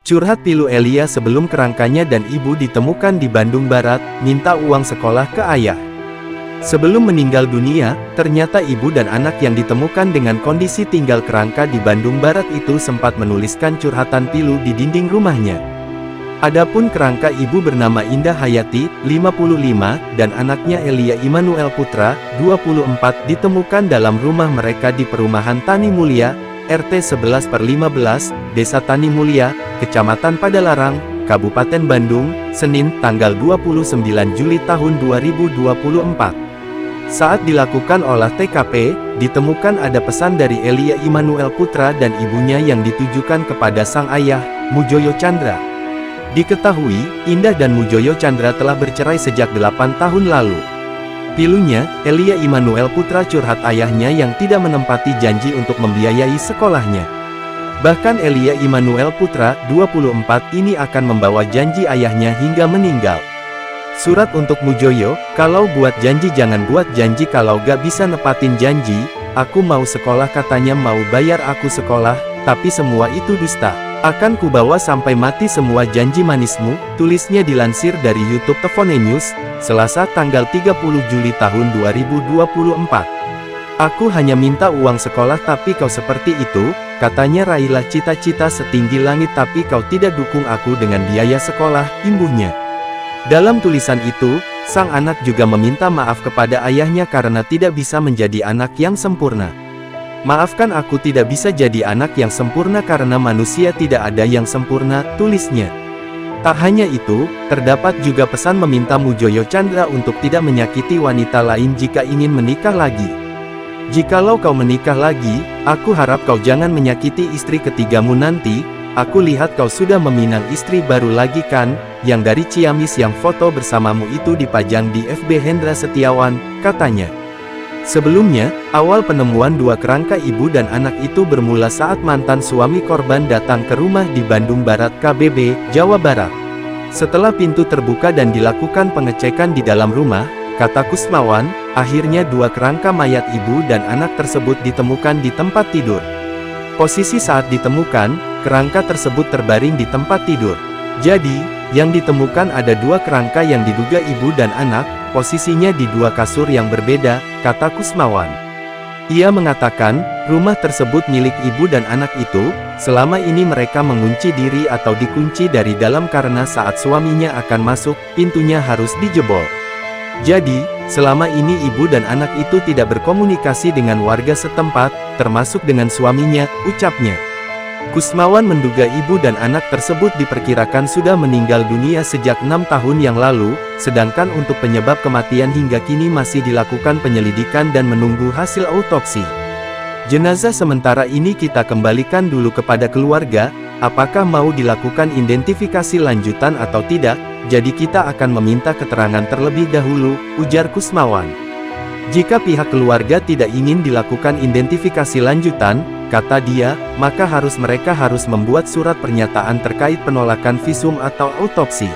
Curhat pilu Elia sebelum kerangkanya dan ibu ditemukan di Bandung Barat, minta uang sekolah ke ayah. Sebelum meninggal dunia, ternyata ibu dan anak yang ditemukan dengan kondisi tinggal kerangka di Bandung Barat itu sempat menuliskan curhatan pilu di dinding rumahnya. Adapun kerangka ibu bernama Indah Hayati, 55, dan anaknya Elia Immanuel Putra, 24, ditemukan dalam rumah mereka di perumahan Tani Mulia, RT 11/15, Desa Tani Mulia, Kecamatan Padalarang, Kabupaten Bandung, Senin, tanggal 29 Juli tahun 2024. Saat dilakukan olah TKP, ditemukan ada pesan dari Elia Immanuel Putra dan ibunya yang ditujukan kepada sang ayah, Mujoyo Chandra. Diketahui, Indah dan Mujoyo Chandra telah bercerai sejak 8 tahun lalu. Pilunya, Elia Immanuel Putra curhat ayahnya yang tidak menempati janji untuk membiayai sekolahnya. Bahkan Elia Immanuel Putra, 24, ini akan membawa janji ayahnya hingga meninggal. Surat untuk Mujoyo, kalau buat janji jangan buat janji kalau gak bisa nepatin janji, aku mau sekolah katanya mau bayar aku sekolah, tapi semua itu dusta. Akan kubawa sampai mati semua janji manismu, tulisnya dilansir dari YouTube Tefone News, Selasa tanggal 30 Juli tahun 2024. Aku hanya minta uang sekolah tapi kau seperti itu, katanya raihlah cita-cita setinggi langit tapi kau tidak dukung aku dengan biaya sekolah, imbuhnya. Dalam tulisan itu, sang anak juga meminta maaf kepada ayahnya karena tidak bisa menjadi anak yang sempurna. Maafkan aku tidak bisa jadi anak yang sempurna karena manusia tidak ada yang sempurna, tulisnya. Tak hanya itu, terdapat juga pesan meminta Mujoyo Chandra untuk tidak menyakiti wanita lain jika ingin menikah lagi. Jikalau kau menikah lagi, aku harap kau jangan menyakiti istri ketigamu nanti, aku lihat kau sudah meminang istri baru lagi kan, yang dari Ciamis yang foto bersamamu itu dipajang di FB Hendra Setiawan, katanya. Sebelumnya, awal penemuan dua kerangka ibu dan anak itu bermula saat mantan suami korban datang ke rumah di Bandung Barat KBB, Jawa Barat. Setelah pintu terbuka dan dilakukan pengecekan di dalam rumah, kata Kusmawan, akhirnya dua kerangka mayat ibu dan anak tersebut ditemukan di tempat tidur. Posisi saat ditemukan, kerangka tersebut terbaring di tempat tidur. Jadi, yang ditemukan ada dua kerangka yang diduga ibu dan anak, posisinya di dua kasur yang berbeda, kata Kusmawan. Ia mengatakan, rumah tersebut milik ibu dan anak itu, selama ini mereka mengunci diri atau dikunci dari dalam karena saat suaminya akan masuk, pintunya harus dijebol. Jadi, selama ini ibu dan anak itu tidak berkomunikasi dengan warga setempat, termasuk dengan suaminya, ucapnya. Kusmawan menduga ibu dan anak tersebut diperkirakan sudah meninggal dunia sejak 6 tahun yang lalu, sedangkan untuk penyebab kematian hingga kini masih dilakukan penyelidikan dan menunggu hasil autopsi. Jenazah sementara ini kita kembalikan dulu kepada keluarga, apakah mau dilakukan identifikasi lanjutan atau tidak, jadi kita akan meminta keterangan terlebih dahulu, ujar Kusmawan. Jika pihak keluarga tidak ingin dilakukan identifikasi lanjutan, kata dia, maka mereka harus membuat surat pernyataan terkait penolakan visum atau autopsi.